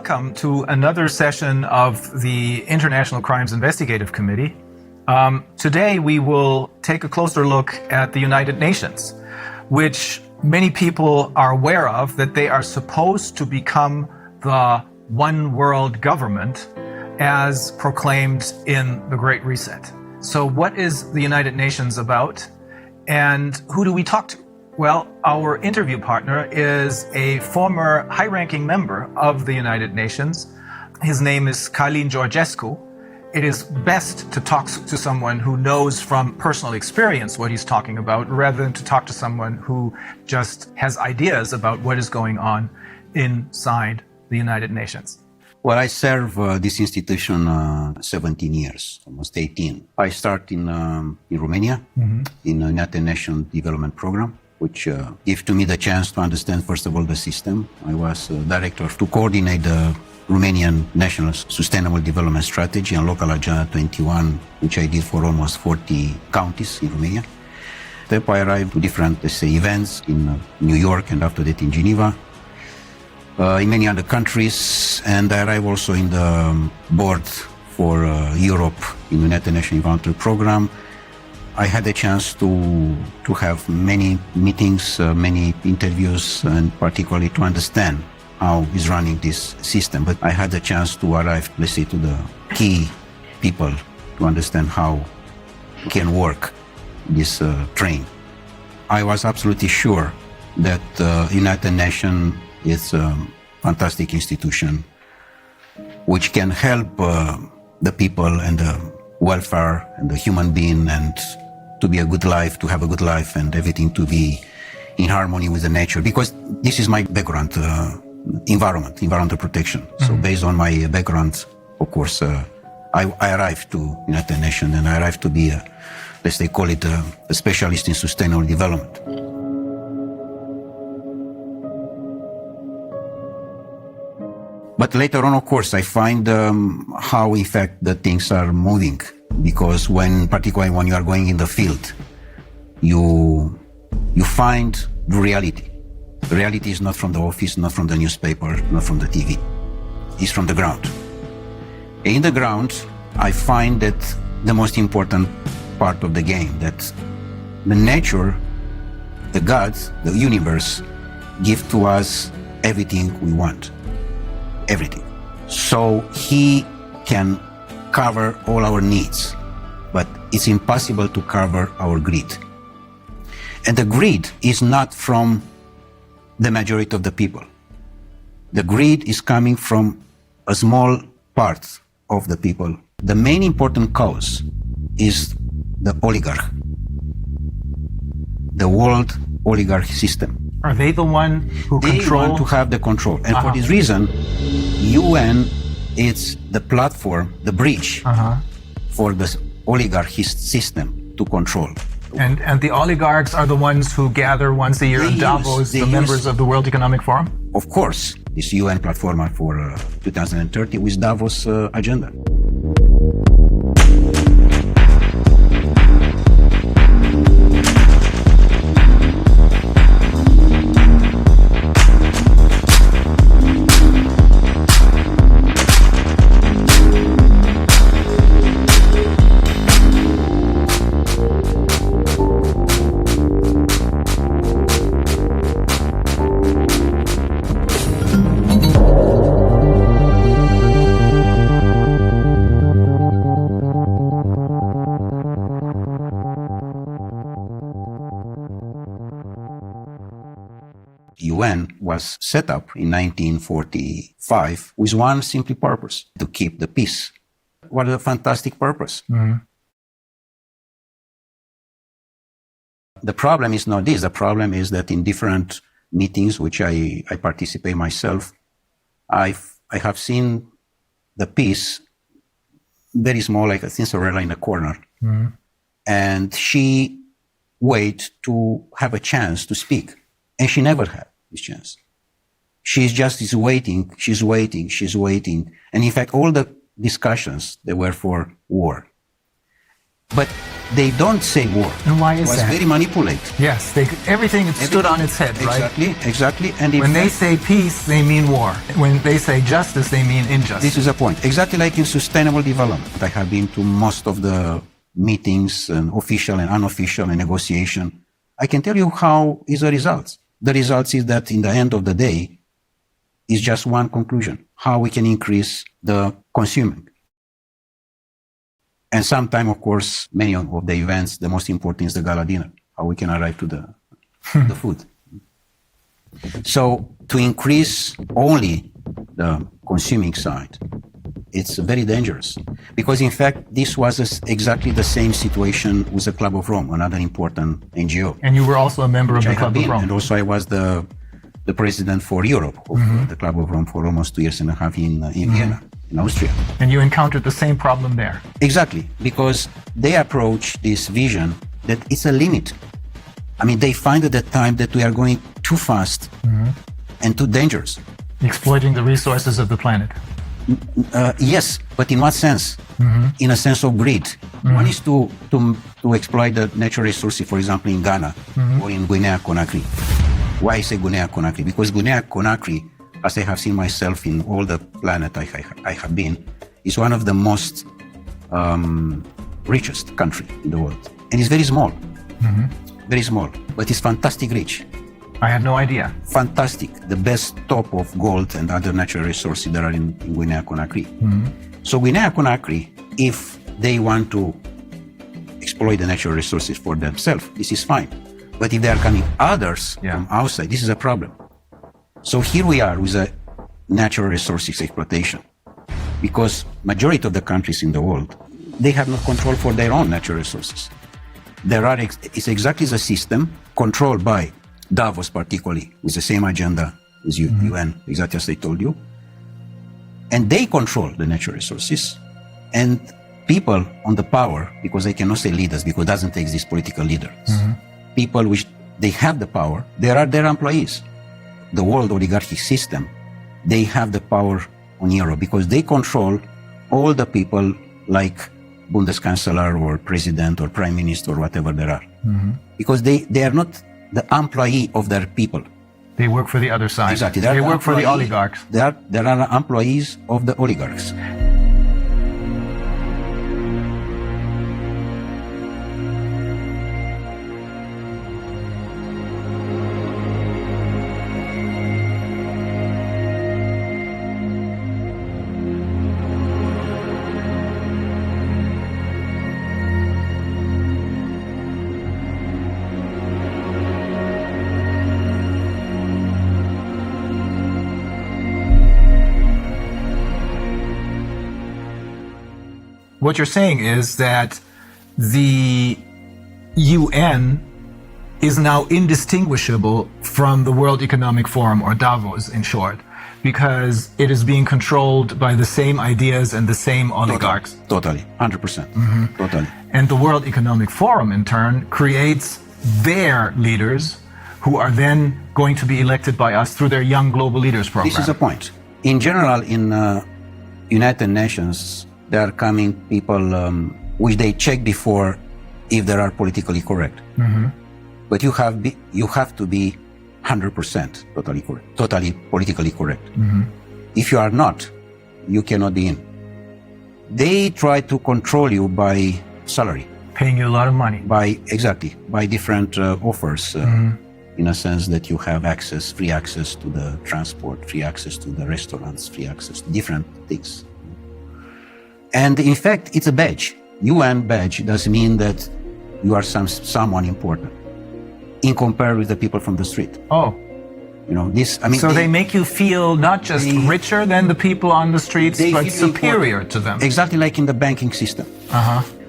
welcome to another session of the International Crimes Investigative Committee. Today we will take a closer look at the United Nations, which many people are aware of, that they are supposed to become the one world government as proclaimed in the Great Reset. So what is the United Nations about, and who do we talk to? Well, our interview partner is a former high-ranking member of the United Nations. His name is Călin Georgescu. It is best to talk to someone who knows from personal experience what he's talking about, rather than to talk to someone who just has ideas about what is going on inside the United Nations. Well, I serve this institution 17 years, almost 18. I started in Romania, in the United Nations Development Program, which gave to me the chance to understand, first of all, the system. I was director to coordinate the Romanian National Sustainable Development Strategy and Local Agenda 21, which I did for almost 40 counties in Romania. Then I arrived to different, let's say, events in New York and after that in Geneva, in many other countries, and I arrived also in the board for Europe in the United Nations Environmental Program. I had the chance to have many meetings, many interviews, and particularly to understand how is running this system. But I had the chance to arrive, let's say, to the key people to understand how can work this train. I was absolutely sure that United Nations is a fantastic institution which can help the people and the welfare and the human being, and to be a good life, to have a good life, and everything to be in harmony with the nature. Because this is my background, environmental protection. So based on my background, of course, I arrived to United Nations, and I arrived to be, let's say, call it a specialist in sustainable development. But later on, of course, I find how, in fact, the things are moving. Because particularly when you are going in the field, you find the reality. The reality is not from the office, not from the newspaper, not from the TV. It's from the ground. In the ground, I find that the most important part of the game, that the nature, the gods, the universe, give to us everything we want. Everything. So he can cover all our needs, but it's impossible to cover our greed. And the greed is not from the majority of the people. The greed is coming from a small part of the people. The main important cause is the oligarch, the world oligarch system. Are they the one who They control? want to have the control. And for this reason, UN is the platform, the bridge for the oligarch system to control. And the oligarchs are the ones who gather once a year in Davos, the members of the World Economic Forum? Of course, this UN platform for 2030 with Davos agenda. UN was set up in 1945 with one simple purpose: to keep the peace. What a fantastic purpose. The problem is not this. The problem is that in different meetings, which I participate myself, I have seen the peace very small, like a Cinderella in a corner. And she wait to have a chance to speak. And she never had this chance. She's waiting. And in fact, all the discussions, they were for war. But they don't say war. And why is It was that? very manipulated. Yes, everything stood on its head, right? Exactly. And in When they fact, say peace, they mean war. When they say justice, they mean injustice. this is the point. Exactly like in sustainable development. I have been to most of the meetings, and official and unofficial, and negotiation. I can tell you how is the results. The results is that in the end of the day, is just one conclusion: how we can increase the consuming. And sometime, of course, many of the events, the most important is the gala dinner, how we can arrive to the food. So to increase only the consuming side, it's very dangerous. Because in fact, this was exactly the same situation with the Club of Rome, another important NGO. And you were also a member of the Club of Rome. And also I was the president for Europe of the Club of Rome for almost 2.5 years in Vienna, in Austria. And you encountered the same problem there. Exactly, because they approach this vision that it's a limit. I mean, they find at that time that we are going too fast and too dangerous. Exploiting the resources of the planet. Yes, but in what sense? In a sense of greed. One is to exploit the natural resources, for example, in Ghana or in Guinea-Conakry. Why I say Guinea-Conakry? Because Guinea-Conakry, as I have seen myself in all the planet I have been, is one of the most richest country in the world. And it's very small. Very small, but it's fantastic rich. I had no idea. Fantastic. The best top of gold and other natural resources that are in Guinea-Conakry. So Guinea-Conakry, if they want to exploit the natural resources for themselves, this is fine. But if there are coming others from outside, this is a problem. So here we are with a natural resources exploitation. Because majority of the countries in the world, they have no control for their own natural resources. It's exactly the system controlled by Davos particularly, with the same agenda as UN, exactly as I told you. And they control the natural resources. And people on the power, because I cannot say leaders, because it doesn't exist political leaders. People which they have the power, they are their employees. The world oligarchic system, they have the power on Europe because they control all the people like Bundeskanzler or president or prime minister or whatever there are. Because they are not the employee of their people. They work for the other side. Exactly. They work for the oligarchs. They are employees of the oligarchs. What you're saying is that the UN is now indistinguishable from the World Economic Forum, or Davos in short, because it is being controlled by the same ideas and the same oligarchs. Totally. 100%. Totally. And the World Economic Forum, in turn, creates their leaders who are then going to be elected by us through their Young Global Leaders program. This is the point. In general, in United Nations, there are coming people which they check before if they are politically correct. But you have to be 100% totally correct, totally politically correct. If you are not, you cannot be in. They try to control you by salary. Paying you a lot of money. By different offers, in a sense that you have free access to the transport, free access to the restaurants, free access to different things. And in fact, it's a badge. UN badge does mean that you are someone important in comparison with the people from the street. Oh. You know, this, I mean. So they make you feel not just richer than the people on the streets, but superior to them. Exactly like in the banking system.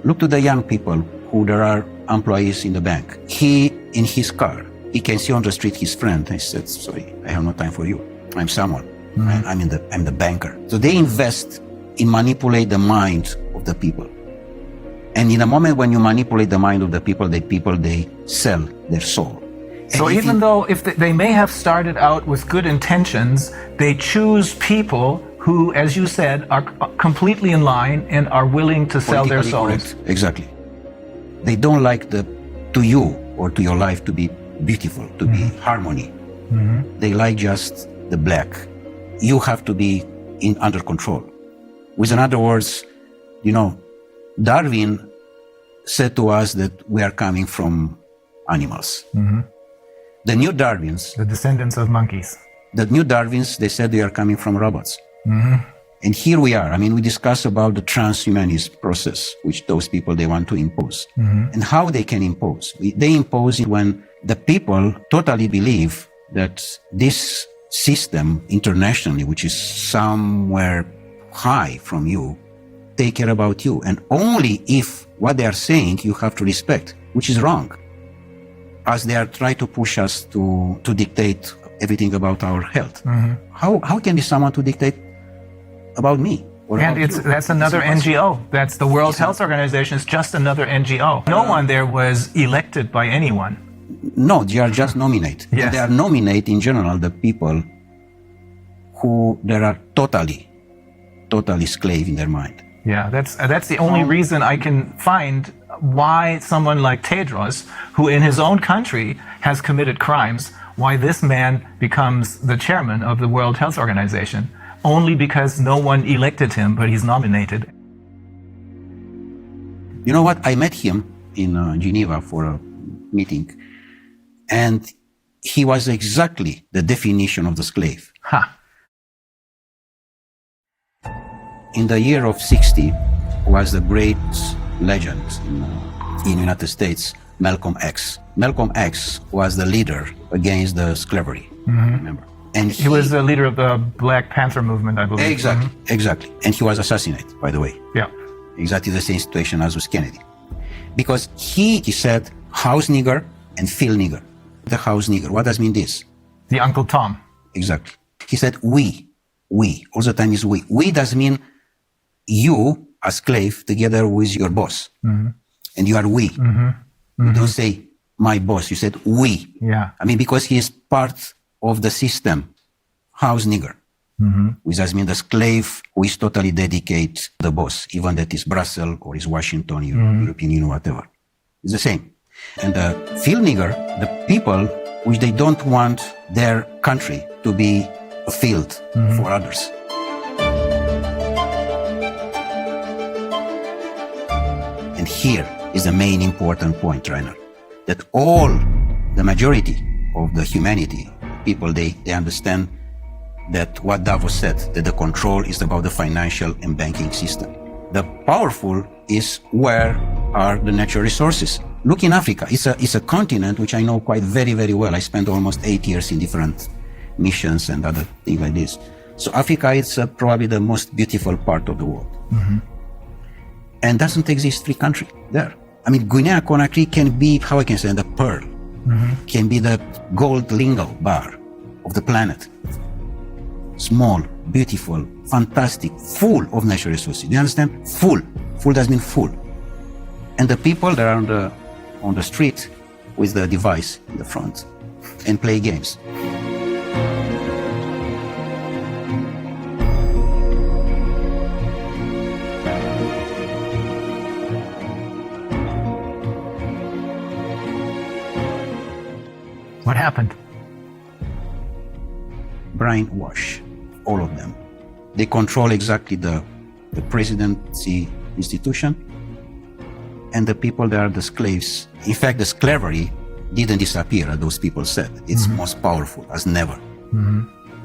Look to the young people who there are employees in the bank. He, in his car, he can see on the street his friend. He said, sorry, I have no time for you. I'm someone. I'm the banker. So they invest in manipulate the mind of the people. And in a moment when you manipulate the mind of the people, they sell their soul. So even though if they may have started out with good intentions, they choose people who, as you said, are completely in line and are willing to sell their souls. Correct. Exactly. They don't like to you or to your life to be beautiful, to be harmony. They like just the black. You have to be under control. With other words, Darwin said to us that we are coming from animals. The new Darwins, The descendants of monkeys. they said they are coming from robots. And here we are. We discuss about the transhumanist process, which those people, they want to impose. And how they can impose. They impose it when the people totally believe that this system internationally, which is somewhere high from you, take care about you. And only if what they are saying you have to respect, which is wrong. As they are trying to push us to dictate everything about our health. How can be someone to dictate about me? And that's another NGO. That's the World Health Organization. It's just another NGO. No one there was elected by anyone. No, they are just nominate. Yes. And they are nominate in general the people who they are totally slave in their mind. Yeah, that's the only reason I can find why someone like Tedros, who in his own country has committed crimes, why this man becomes the chairman of the World Health Organization. Only because no one elected him, but he's nominated. You know what? I met him in Geneva for a meeting, and he was exactly the definition of the slave. In the year of 60 was the great legend in United States, Malcolm X. Malcolm X was the leader against the slavery, remember? And he was the leader of the Black Panther movement, I believe. Exactly. And he was assassinated, by the way. Yeah. Exactly the same situation as with Kennedy. Because he said house nigger and field nigger. The house nigger, what does mean this? The Uncle Tom. Exactly. He said we. All the time is we. We does mean you, a slave, together with your boss. And you are we. You don't say my boss, you said we. Yeah. Because he is part of the system, house nigger, which does mean the slave who is totally dedicated to the boss, even that is Brussels or is Washington, European Union, whatever. It's the same. And the field nigger, the people which they don't want their country to be a field for others. And here is the main important point, Rainer, that the majority of the humanity, people, they understand that what Davos said, that the control is about the financial and banking system. The powerful is where are the natural resources. Look in Africa. It's a continent which I know quite very, very well. I spent almost 8 years in different missions and other things like this. So Africa is probably the most beautiful part of the world. And doesn't exist free country there. Guinea-Conakry can be, how I can say, the pearl. Can be the gold lingo bar of the planet. Small, beautiful, fantastic, full of natural resources. Do you understand? Full. Full does mean full. And the people that are on the street with the device in the front and play games. What happened? Brainwash, all of them. They control exactly the presidency institution and the people that are the slaves. In fact, the slavery didn't disappear, as those people said. It's most powerful as never.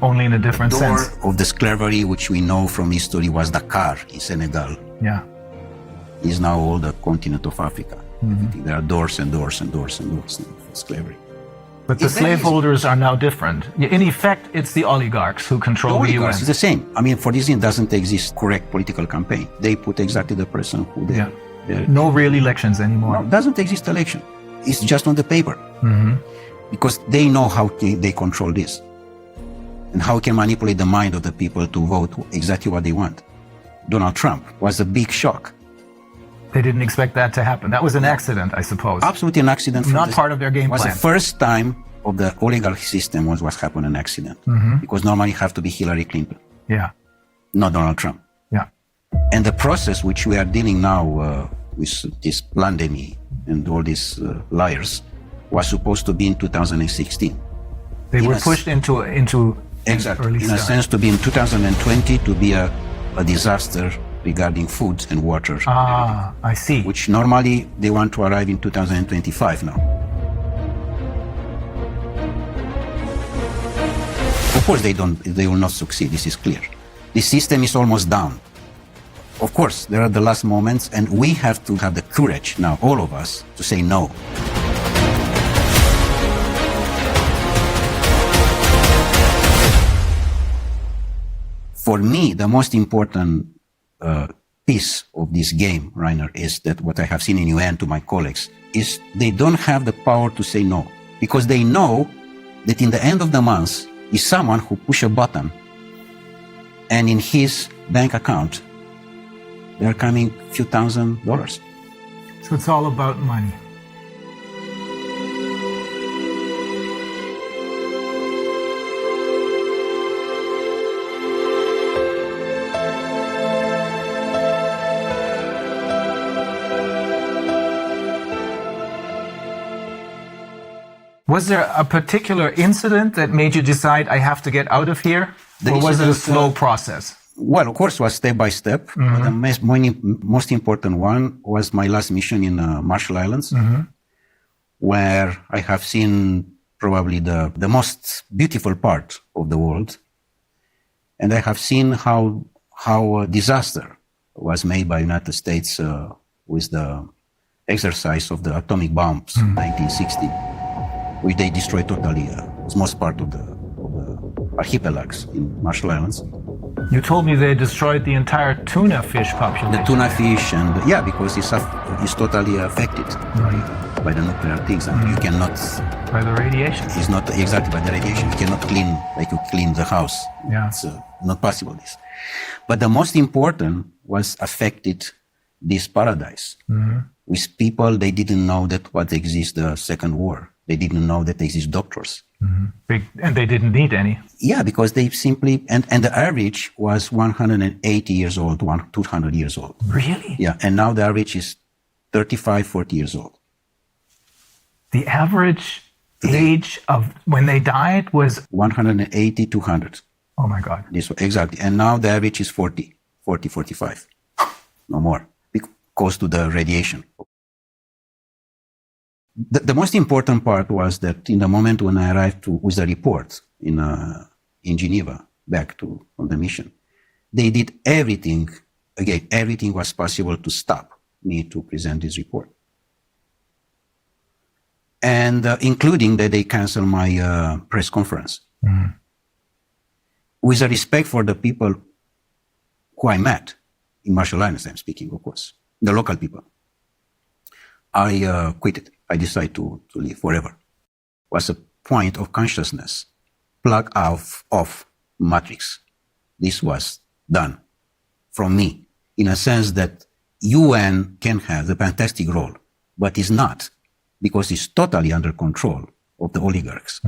Only in a different sense. The door of the slavery, which we know from history, was Dakar in Senegal. Yeah. Is now all the continent of Africa. There are doors and doors and doors and doors for slavery. But the slaveholders are now different. In effect, it's the oligarchs who control the UN. It's the same. For this reason, doesn't exist correct political campaign. They put exactly the person who they... No real elections anymore. No, doesn't exist election. It's just on the paper. Because they know how they control this. And how can manipulate the mind of the people to vote exactly what they want. Donald Trump was a big shock. They didn't expect that to happen. That was an accident, I suppose. Absolutely an accident. Not part of their game plan. It was the first time of the oligarch system was happened an accident. Because normally it have to be Hillary Clinton. Yeah. Not Donald Trump. Yeah. And the process which we are dealing now with this pandemic, and all these liars was supposed to be in 2016. They were pushed into exactly early in a start. sense to be in 2020 to be a disaster regarding food and water, I see. which normally they want to arrive in 2025 now. Of course, they will not succeed. This is clear. The system is almost down. Of course, there are the last moments, and we have to have the courage now, all of us, to say no. For me, the most important piece of this game, Rainer, is that what I have seen in UN to my colleagues is they don't have the power to say no, because they know that in the end of the month is someone who push a button and in his bank account there are coming few $1,000s. So it's all about money. Was there a particular incident that made you decide I have to get out of here? Or was it a slow process? Well, of course, it was step by step. But the most important one was my last mission in Marshall Islands, where I have seen probably the most beautiful part of the world. And I have seen how a disaster was made by United States with the exercise of the atomic bombs in 1960, which they destroyed totally most part of the archipelagos in Marshall Islands. You told me they destroyed the entire tuna fish population. The tuna fish, and because it's totally affected by the nuclear things, and you cannot. By the radiation. It's not exactly by the radiation. You cannot clean like you clean the house. Yeah. It's not possible. This, but the most important was affected this paradise. With people, they didn't know that what exists the Second War. They didn't know that there exist doctors. And they didn't need any. Yeah, because they simply, and the average was 180 years old, 200 years old. Really? Yeah, and now the average is 35, 40 years old. The average age of when they died was 180, 200. Oh my God. This exactly. And now the average is 40, 45. No more, because to the radiation. The most important part was that in the moment when I arrived with the report in Geneva, back on the mission, they did everything. Again, everything was possible to stop me to present this report, and including that they canceled my press conference. With a respect for the people who I met in Marshall Islands, I'm speaking, of course, the local people. I quit it. I decided to leave forever. It was a point of consciousness, plug off matrix. This was done from me, in a sense that UN can have the fantastic role, but is not, because it's totally under control of the oligarchs.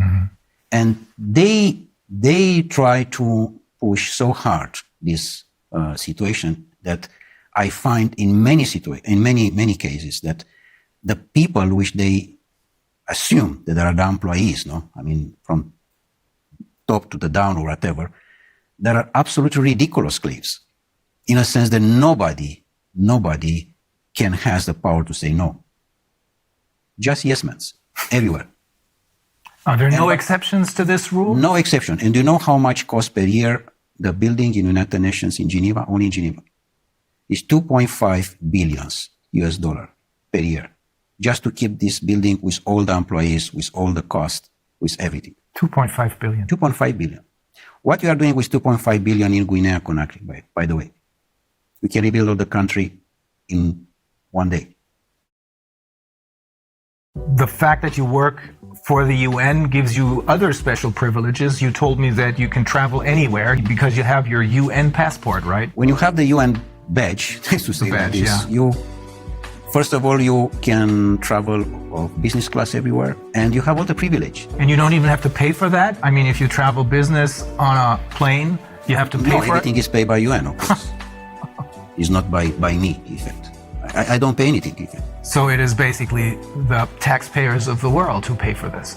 And they try to push so hard this situation that I find in many cases that the people which they assume that are the employees, from top to the down or whatever, there are absolutely ridiculous slaves, in a sense that nobody can has the power to say no. Just yes men, everywhere. Are there no exceptions to this rule? No exception. And do you know how much costs per year the building in United Nations in Geneva, only in Geneva? It's $2.5 billion US per year, just to keep this building with all the employees, with all the cost, with everything. 2.5 billion. 2.5 billion. What you are doing with 2.5 billion in Guinea-Conakry, by the way, we can rebuild all the country in one day. The fact that you work for the UN gives you other special privileges. You told me that you can travel anywhere because you have your UN passport, right? When you have the UN badge, to say badge, this, you first of all, you can travel of business class everywhere, and you have all the privilege. And you don't even have to pay for that? I mean, if you travel business on a plane, you have to pay for it? No, everything is paid by UN, of course. It's not by me, in fact. I don't pay anything, in fact. So it is basically the taxpayers of the world who pay for this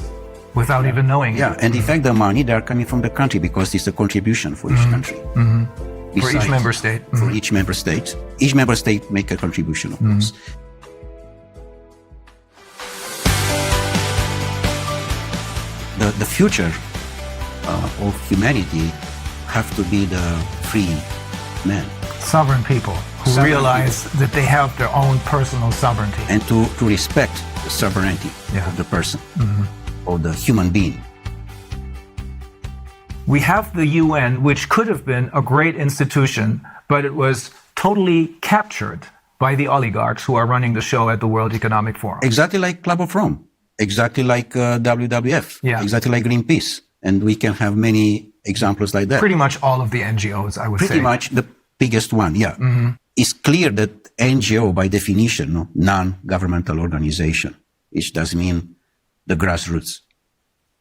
without even knowing it. Yeah, and in fact, the money, they are coming from the country because it's a contribution for each country. For each member state. For each member state. Each member state make a contribution, of course. The future of humanity have to be the free men. Sovereign people who realize that they have their own personal sovereignty. And to respect the sovereignty of the person, of the human being. We have the UN, which could have been a great institution, but it was totally captured by the oligarchs who are running the show at the World Economic Forum. Exactly like Club of Rome, exactly like WWF, exactly like Greenpeace. And we can have many examples like that. Pretty much all of the NGOs, I would say. Pretty much the biggest one, yeah. It's clear that NGO, by definition, non-governmental organization, which does mean the grassroots,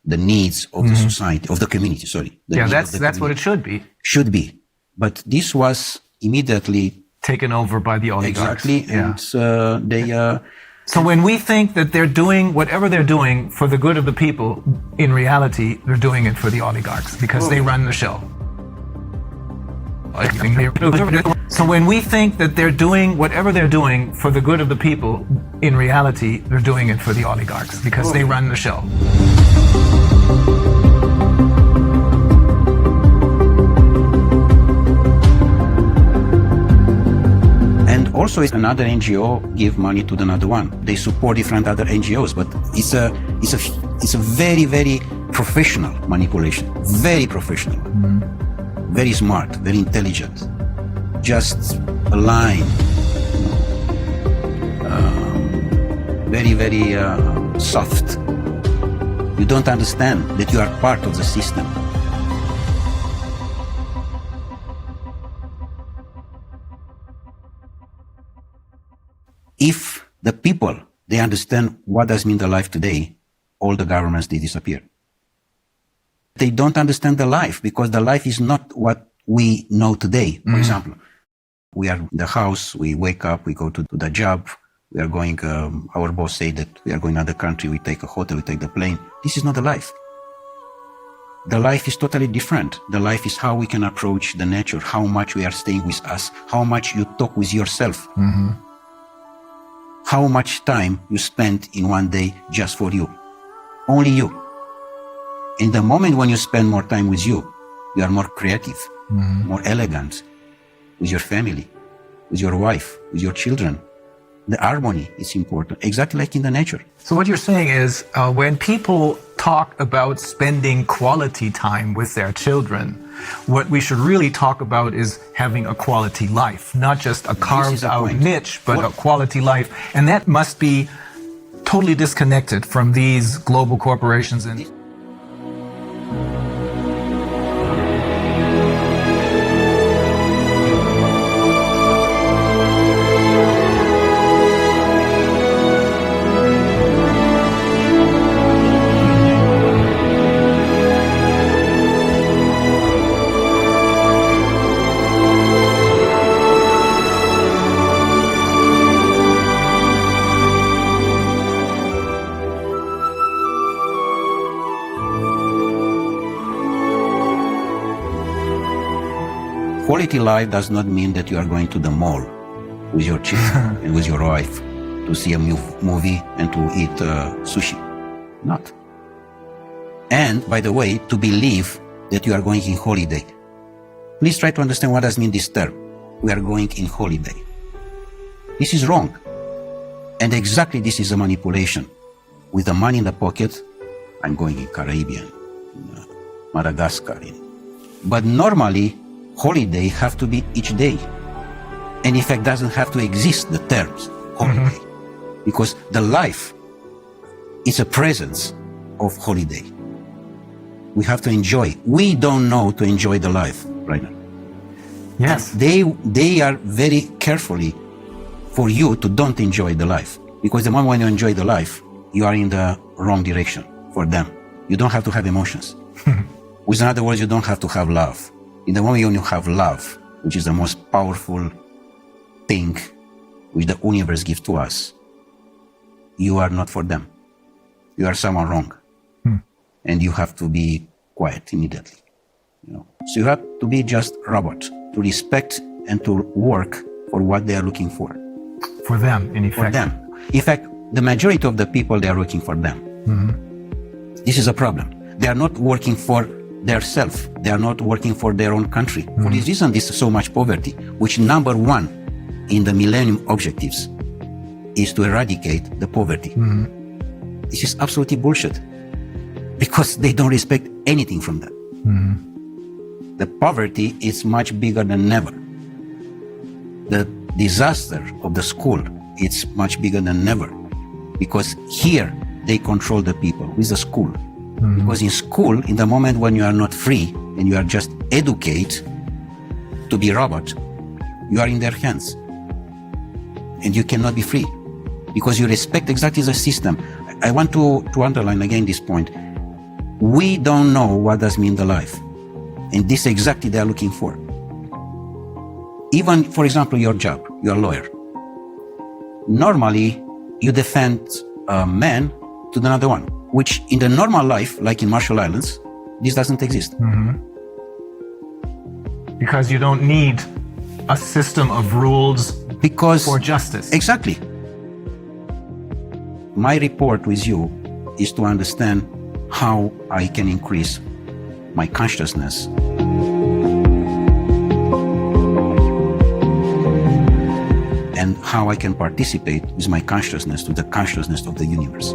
the needs of the society, of the community, sorry. That's what it should be. Should be. But this was immediately taken over by the oligarchs. Exactly. And they... So when we think that they're doing whatever they're doing for the good of the people, in reality, they're doing it for the oligarchs because they run the show. So when we think that they're doing whatever they're doing for the good of the people, in reality, they're doing it for the oligarchs because they run the show. And also, another NGO give money to another one. They support different other NGOs, but it's a very, very professional manipulation. Very professional. Very smart, very intelligent. Just a line. Very, very soft. You don't understand that you are part of the system. If the people, they understand what does mean the life today, all the governments, they disappear. They don't understand the life because the life is not what we know today. For example, we are in the house, we wake up, we go to the job, we are going, our boss say that we are going to another country, we take a hotel, we take the plane. This is not the life. The life is totally different. The life is how we can approach the nature, how much we are staying with us, how much you talk with yourself. How much time you spend in one day just for you. Only you. In the moment when you spend more time with you are more creative, more elegant, with your family, with your wife, with your children. The harmony is important, exactly like in the nature. So what you're saying is when people talk about spending quality time with their children, what we should really talk about is having a quality life, not just a carved out niche, but a quality life. And that must be totally disconnected from these global corporations. And quality life does not mean that you are going to the mall with your children and with your wife to see a movie and to eat sushi. Not. And, by the way, to believe that you are going in holiday. Please try to understand what does mean this term. We are going in holiday. This is wrong. And exactly this is a manipulation. With the money in the pocket, I'm going in Caribbean, in Madagascar. But normally, holiday have to be each day. And in fact, doesn't have to exist, the terms holiday. Because the life is a presence of holiday. We have to enjoy. We don't know to enjoy the life right now. yes, They are very carefully for you to don't enjoy the life. Because the moment when you enjoy the life, you are in the wrong direction for them. You don't have to have emotions. With other words, you don't have to have love. In the moment when you have love, which is the most powerful thing which the universe gives to us, you are not for them. You are someone wrong. And you have to be quiet immediately. So you have to be just robot, to respect and to work for what they are looking for. For them, in effect. For them. In fact, the majority of the people, they are working for them. This is a problem. They are not working for their self. They are not working for their own country. For this reason, this is so much poverty, which number one in the Millennium Objectives is to eradicate the poverty. This is absolutely bullshit, because they don't respect anything from that. The poverty is much bigger than ever. The disaster of the school, it's much bigger than ever, because here they control the people with the school. Because in school, in the moment when you are not free and you are just educated to be robot, you are in their hands and you cannot be free because you respect exactly the system. I want to underline again this point. We don't know what does mean the life, and this exactly they are looking for. Even, for example, your job, you're a lawyer. Normally, you defend a man to another one, which in the normal life, like in Marshall Islands, this doesn't exist. Because you don't need a system of rules for justice. Exactly. My report with you is to understand how I can increase my consciousness. And how I can participate with my consciousness to the consciousness of the universe.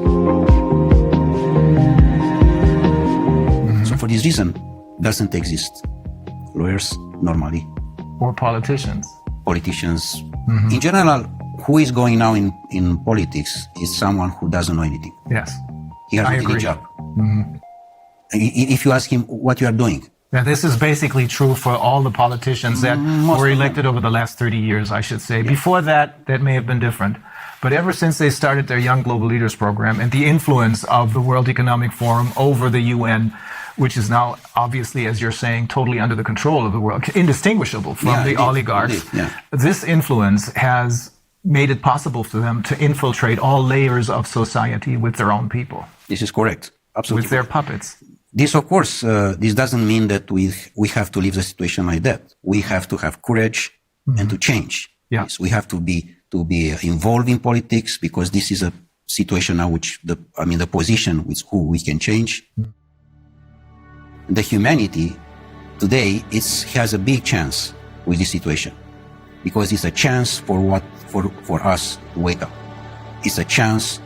So for this reason, doesn't exist lawyers normally. Or politicians. Politicians. In general, who is going now in politics is someone who doesn't know anything. Yes. He has any job. If you ask him what you are doing. Yeah, this is basically true for all the politicians that were elected over the last 30 years, I should say. Before that, that may have been different. But ever since they started their Young Global Leaders program and the influence of the World Economic Forum over the UN, which is now obviously, as you're saying, totally under the control of the world, indistinguishable from the oligarchs, this influence has made it possible for them to infiltrate all layers of society with their own people. This is correct. Absolutely. With their puppets. This, of course, this doesn't mean that we have to leave the situation like that. We have to have courage and to change. Yes, we have to be involved in politics, because this is a situation now which the position with who we can change. The humanity today has a big chance with this situation, because it's a chance for us to wake up. It's a chance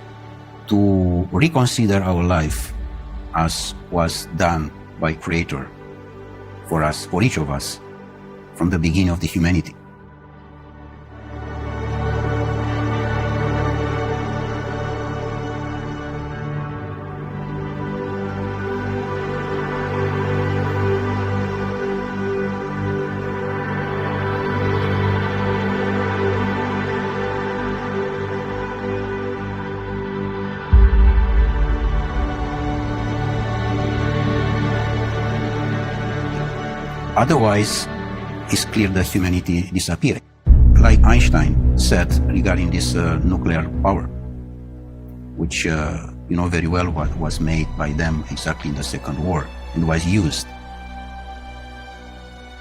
to reconsider our life as was done by Creator for us, for each of us, from the beginning of the humanity. Otherwise, it's clear that humanity disappears. Like Einstein said regarding this nuclear power, which you know very well what was made by them exactly in the Second War and was used.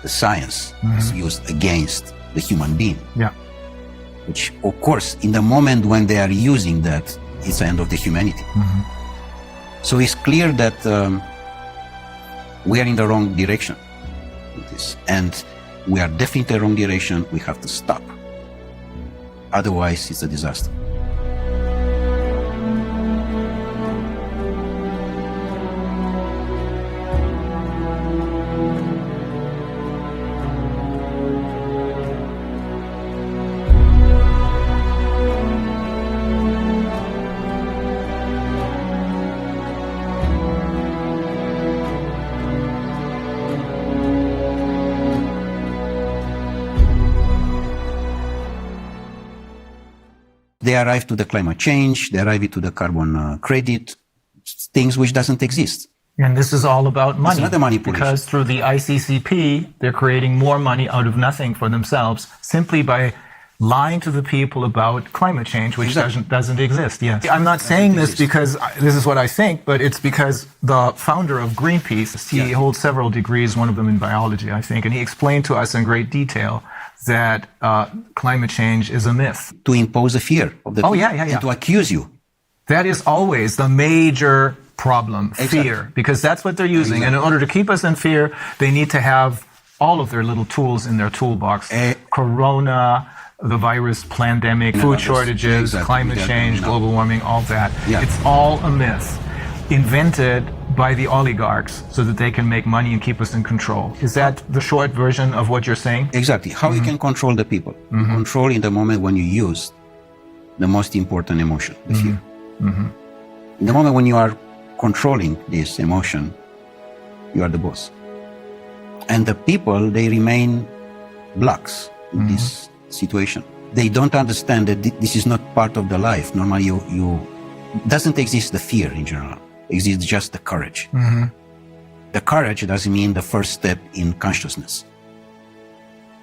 The science was used against the human being. Yeah. Which, of course, in the moment when they are using that, it's the end of the humanity. So it's clear that we are in the wrong direction. And we are definitely in the wrong direction. We have to stop. Otherwise, it's a disaster. They arrive to the climate change, they arrive to the carbon credit, things which doesn't exist. And this is all about money. It's not a manipulation. Because through the ICCP, they're creating more money out of nothing for themselves, simply by lying to the people about climate change, which Exactly. doesn't exist. Yes. I'm not saying this because this is what I think, but it's because the founder of Greenpeace, he holds several degrees, one of them in biology, I think, and he explained to us in great detail that climate change is a myth. To impose a fear of the people and to accuse you. That is always the major problem, fear, because that's what they're using. And in order to keep us in fear, they need to have all of their little tools in their toolbox. Corona, the virus, pandemic, food shortages, climate change, global warming, all that. It's all a myth invented by the oligarchs so that they can make money and keep us in control. Is that the short version of what you're saying? Exactly. How you can control the people. Control in the moment when you use the most important emotion, the fear. In the moment when you are controlling this emotion, you are the boss. And the people, they remain blocks in this situation. They don't understand that this is not part of the life. Normally, doesn't exist the fear in general. Exists just the courage. The courage doesn't mean the first step in consciousness.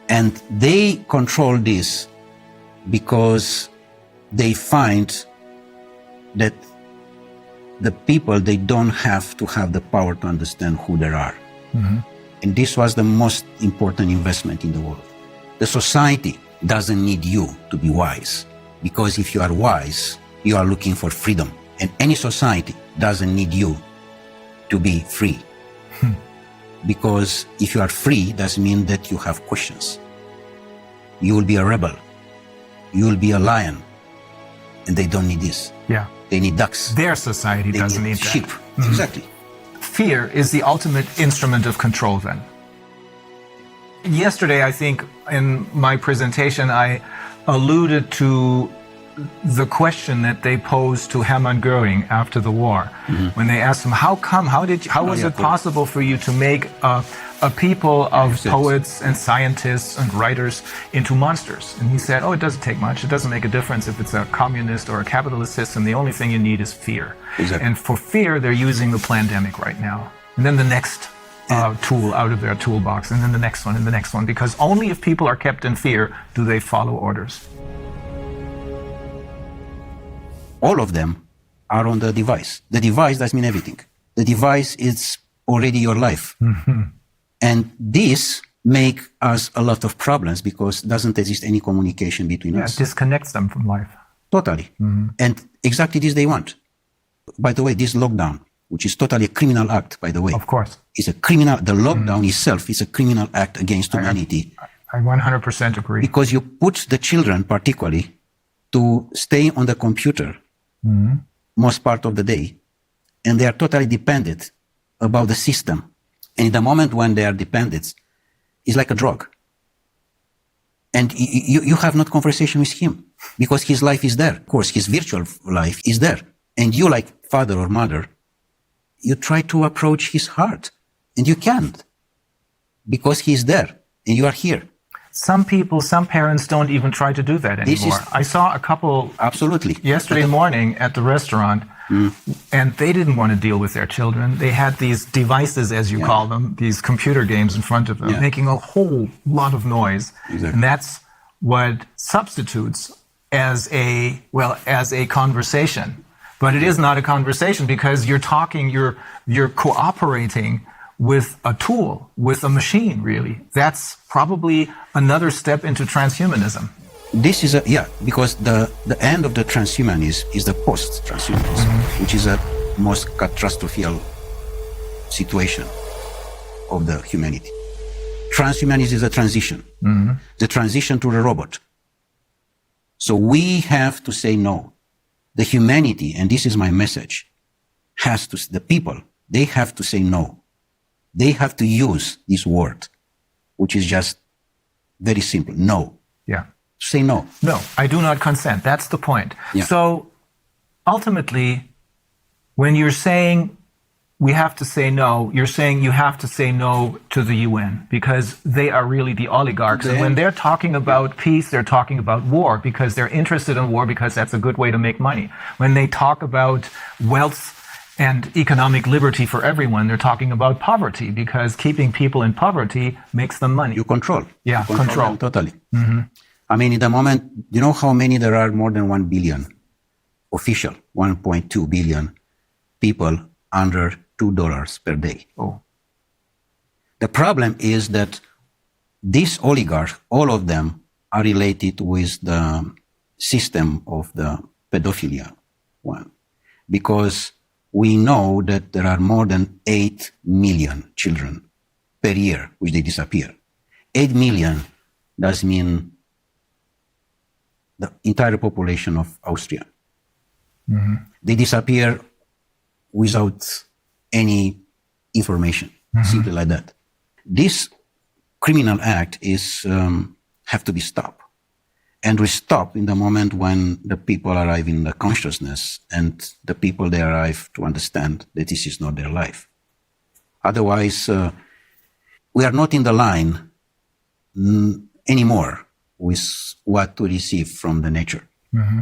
And they control this because they find that the people, they don't have to have the power to understand who they are. And this was the most important investment in the world. The society doesn't need you to be wise, because if you are wise, you are looking for freedom. And any society doesn't need you to be free. Because if you are free, doesn't mean that you have questions. You will be a rebel. You will be a lion. And they don't need this. Yeah. They need ducks. Their society doesn't need sheep. that. Exactly. Fear is the ultimate instrument of control then. Yesterday, I think in my presentation, I alluded to the question that they posed to Hermann Goering after the war, when they asked him, how was it possible for you to make a people of poets and scientists and writers into monsters? And he said, it doesn't take much. It doesn't make a difference if it's a communist or a capitalist system. The only thing you need is fear. Exactly. And for fear, they're using the pandemic right now. And then the next tool out of their toolbox, and then the next one, and the next one, because only if people are kept in fear do they follow orders. All of them are on the device. The device doesn't mean everything. The device is already your life. And this make us a lot of problems because doesn't exist any communication between us. It disconnects them from life. Totally. And exactly this they want. By the way, this lockdown, which is totally a criminal act, by the way. Of course. Is a criminal, the lockdown itself is a criminal act against humanity. I 100% agree. Because you put the children particularly to stay on the computer most part of the day, and they are totally dependent about the system. And in the moment when they are dependent, it's like a drug. And you have not conversation with him because his life is there. Of course, his virtual life is there. And you, like father or mother, you try to approach his heart, and you can't because he is there and you are here. Some parents don't even try to do that anymore. I saw a couple absolutely yesterday morning at the restaurant, and they didn't want to deal with their children. They had these devices, as you call them, these computer games in front of them, making a whole lot of noise. Exactly. And that's what substitutes as a conversation. But it is not a conversation because you're talking, you're cooperating with a tool, with a machine, really. That's probably another step into transhumanism. This is because the end of the transhumanism is the post-transhumanism, which is a most catastrophic situation of the humanity. Transhumanism is a transition, the transition to the robot. So we have to say no. The humanity, and this is my message, the people, they have to say no. They have to use this word, which is just very simple. No. Yeah. Say no. No, I do not consent. That's the point. Yeah. So ultimately, when you're saying we have to say no, you're saying you have to say no to the UN because they are really the oligarchs. And when they're talking about peace, they're talking about war because they're interested in war because that's a good way to make money. When they talk about wealth and economic liberty for everyone, they're talking about poverty because keeping people in poverty makes them money. You control. Yeah, you control them totally. I mean, in the moment, you know how many there are? More than 1 billion official, 1.2 billion people under $2 per day. Oh. The problem is that these oligarchs, all of them, are related with the system of the pedophilia one. Because we know that there are more than 8 million children per year which they disappear. 8 million does mean the entire population of Austria. Mm-hmm. They disappear without any information, simply like that. This criminal act is have to be stopped. And we stop in the moment when the people arrive in the consciousness and the people they arrive to understand that this is not their life. Otherwise, we are not in the line anymore with what to receive from the nature. Mm-hmm.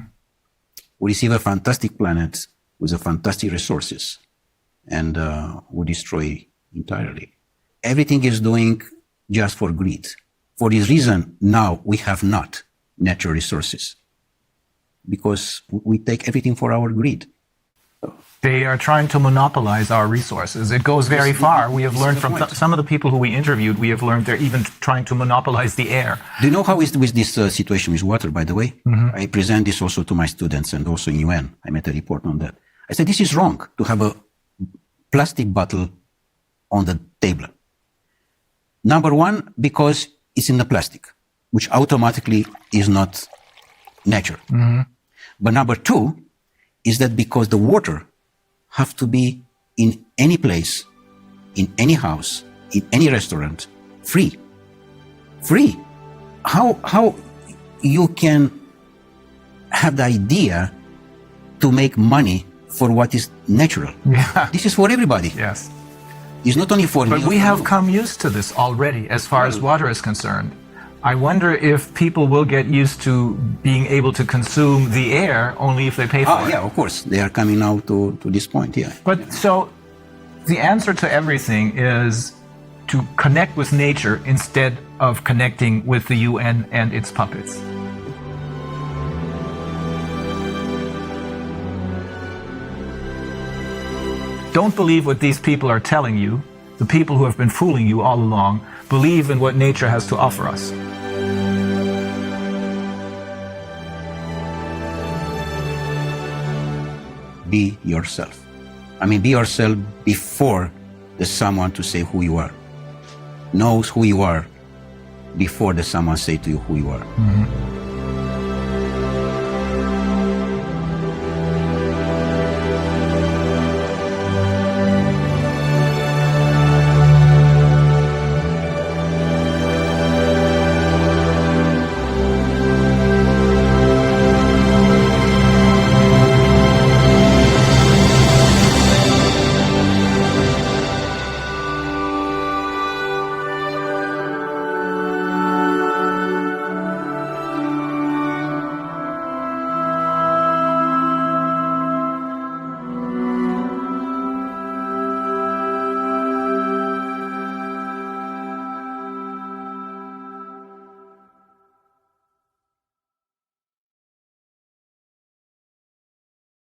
We receive a fantastic planet with a fantastic resources, and we destroy entirely. Everything is doing just for greed. For this reason, now we have not natural resources because we take everything for our greed. They are trying to monopolize our resources. It goes very far. We have learned from some of the people who we interviewed, we have learned they're even trying to monopolize the air. Do you know how is with this situation with water, by the way? Mm-hmm. I present this also to my students and also in UN. I made a report on that. I said, this is wrong to have a plastic bottle on the table. Number one, because it's in the plastic, which automatically is not nature. Mm-hmm. But number two is that because the water have to be in any place, in any house, in any restaurant, free. Free. How you can have the idea to make money for what is natural? Yeah. This is for everybody. Yes. It's not only for me. But we have come used to this already as far as water is concerned. I wonder if people will get used to being able to consume the air only if they pay for it. Yeah, of course. They are coming now to this point, yeah. But so the answer to everything is to connect with nature instead of connecting with the UN and its puppets. Don't believe what these people are telling you. The people who have been fooling you all along believe in what nature has to offer us. Be yourself. I mean, be yourself before there's someone to say who you are. Knows who you are before there's someone say to you who you are. Mm-hmm.